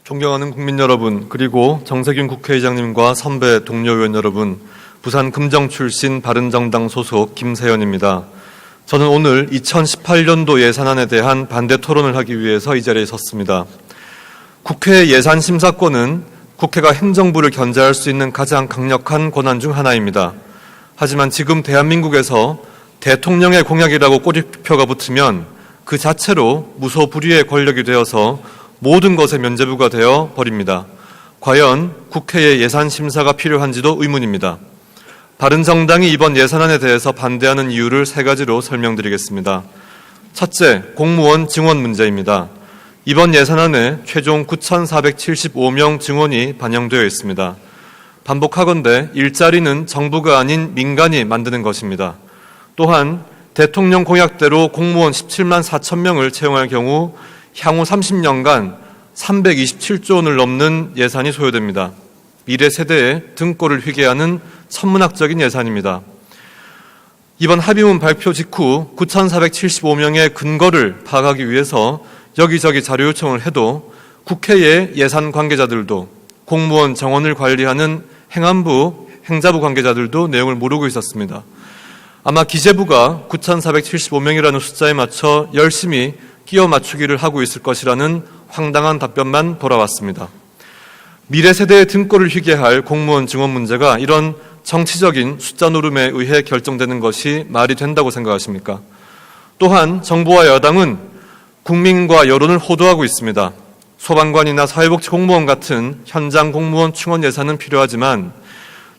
존경하는 국민 여러분, 그리고 정세균 국회의장님과 선배 동료 의원 여러분, 부산 금정 출신 바른정당 소속 김세연입니다. 저는 오늘 2018년도 예산안에 대한 반대 토론을 하기 위해서 이 자리에 섰습니다. 국회 예산 심사권은 국회가 행정부를 견제할 수 있는 가장 강력한 권한 중 하나입니다. 하지만 지금 대한민국에서 대통령의 공약이라고 꼬리표가 붙으면 그 자체로 무소불위의 권력이 되어서 모든 것의 면죄부가 되어 버립니다. 과연 국회의 예산 심사가 필요한지도 의문입니다. 바른정당이 이번 예산안에 대해서 반대하는 이유를 세 가지로 설명드리겠습니다. 첫째, 공무원 증원 문제입니다. 이번 예산안에 최종 9,475명 증원이 반영되어 있습니다. 반복하건대 일자리는 정부가 아닌 민간이 만드는 것입니다. 또한 대통령 공약대로 공무원 17만 4천 명을 채용할 경우 향후 30년간 327조 원을 넘는 예산이 소요됩니다. 미래 세대의 등골을 휘게 하는 천문학적인 예산입니다. 이번 합의문 발표 직후 9,475명의 근거를 파악하기 위해서 여기저기 자료 요청을 해도 국회의 예산 관계자들도 공무원 정원을 관리하는 행안부, 행자부 관계자들도 내용을 모르고 있었습니다. 아마 기재부가 9,475명이라는 숫자에 맞춰 열심히 끼워 맞추기를 하고 있을 것이라는 황당한 답변만 돌아왔습니다. 미래 세대의 등골을 휘게 할 공무원 증원 문제가 이런 정치적인 숫자 노름에 의해 결정되는 것이 말이 된다고 생각하십니까? 또한 정부와 여당은 국민과 여론을 호도하고 있습니다. 소방관이나 사회복지 공무원 같은 현장 공무원 충원 예산은 필요하지만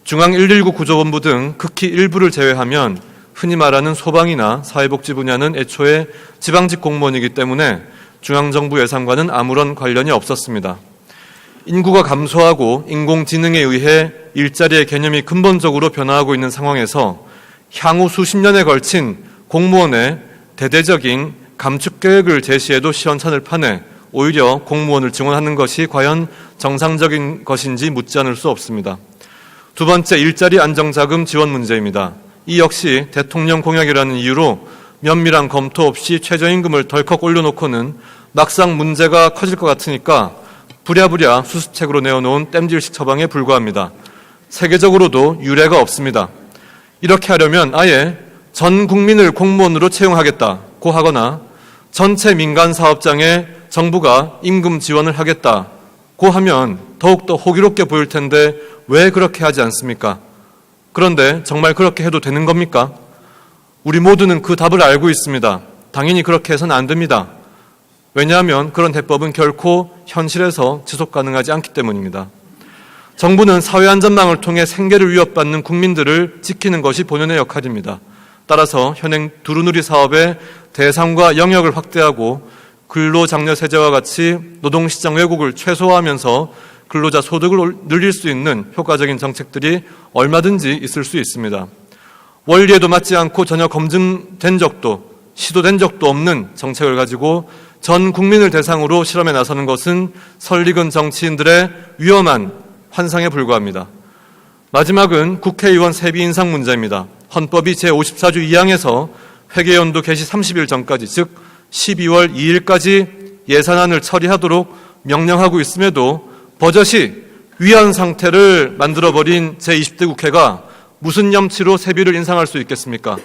중앙 119 구조본부 등 극히 일부를 제외하면 흔히 말하는 소방이나 사회복지 분야는 애초에 지방직 공무원이기 때문에 중앙정부 예산과는 아무런 관련이 없었습니다. 인구가 감소하고 인공지능에 의해 일자리의 개념이 근본적으로 변화하고 있는 상황에서 향후 수십 년에 걸친 공무원의 대대적인 감축 계획을 제시해도 시원찮을 판에 오히려 공무원을 증원하는 것이 과연 정상적인 것인지 묻지 않을 수 없습니다. 두 번째, 일자리 안정자금 지원 문제입니다. 이 역시 대통령 공약이라는 이유로 면밀한 검토 없이 최저임금을 덜컥 올려놓고는 막상 문제가 커질 것 같으니까 부랴부랴 수습책으로 내어놓은 땜질식 처방에 불과합니다. 세계적으로도 유례가 없습니다. 이렇게 하려면 아예 전 국민을 공무원으로 채용하겠다고 하거나 전체 민간 사업장에 정부가 임금 지원을 하겠다고 하면 더욱더 호기롭게 보일 텐데 왜 그렇게 하지 않습니까? 그런데 정말 그렇게 해도 되는 겁니까? 우리 모두는 그 답을 알고 있습니다. 당연히 그렇게 해서는 안 됩니다. 왜냐하면 그런 해법은 결코 현실에서 지속 가능하지 않기 때문입니다. 정부는 사회안전망을 통해 생계를 위협받는 국민들을 지키는 것이 본연의 역할입니다. 따라서 현행 두루누리 사업의 대상과 영역을 확대하고 근로장려세제와 같이 노동시장 왜곡을 최소화하면서 근로자 소득을 늘릴 수 있는 효과적인 정책들이 얼마든지 있을 수 있습니다. 원리에도 맞지 않고 전혀 검증된 적도 시도된 적도 없는 정책을 가지고 전 국민을 대상으로 실험에 나서는 것은 설익은 정치인들의 위험한 환상에 불과합니다. 마지막은 국회의원 세비 인상 문제입니다. 헌법이 제54조 2항에서 회계연도 개시 30일 전까지, 즉 12월 2일까지 예산안을 처리하도록 명령하고 있음에도 버젓이 위헌 상태를 만들어버린 제20대 국회가 무슨 염치로 세비를 인상할 수 있겠습니까?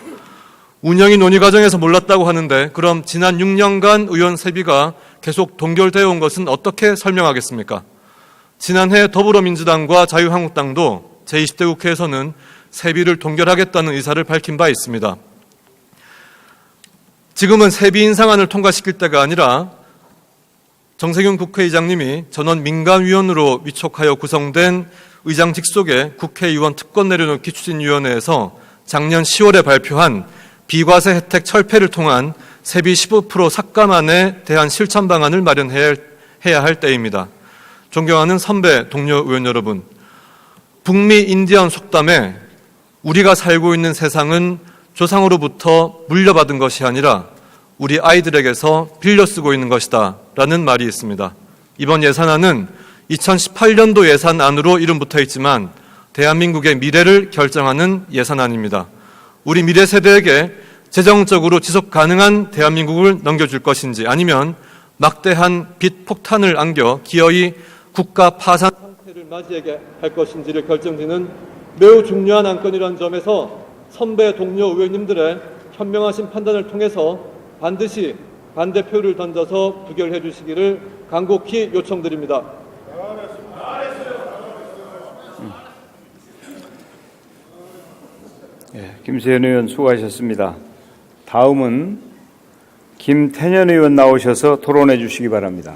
운영이 논의 과정에서 몰랐다고 하는데 그럼 지난 6년간 의원 세비가 계속 동결되어 온 것은 어떻게 설명하겠습니까? 지난해 더불어민주당과 자유한국당도 제20대 국회에서는 세비를 동결하겠다는 의사를 밝힌 바 있습니다. 지금은 세비 인상안을 통과시킬 때가 아니라 정세균 국회의장님이 전원 민간위원으로 위촉하여 구성된 의장 직속의 국회의원 특권 내려놓기 추진위원회에서 작년 10월에 발표한 비과세 혜택 철폐를 통한 세비 15% 삭감안에 대한 실천 방안을 마련해야 할 때입니다. 존경하는 선배 동료 의원 여러분, 북미 인디언 속담에 우리가 살고 있는 세상은 조상으로부터 물려받은 것이 아니라 우리 아이들에게서 빌려 쓰고 있는 것이다 라는 말이 있습니다. 이번 예산안은 2018년도 예산안으로 이름 붙어 있지만 대한민국의 미래를 결정하는 예산안입니다. 우리 미래 세대에게 재정적으로 지속 가능한 대한민국을 넘겨줄 것인지 아니면 막대한 빚 폭탄을 안겨 기어이 국가 파산 상태를 맞이하게 할 것인지를 결정짓는 매우 중요한 안건이라는 점에서 선배 동료 의원님들의 현명하신 판단을 통해서 반드시 반대표를 던져서 부결해 주시기를 간곡히 요청드립니다. 김세현 의원 수고하셨습니다. 다음은 김태년 의원 나오셔서 토론해 주시기 바랍니다.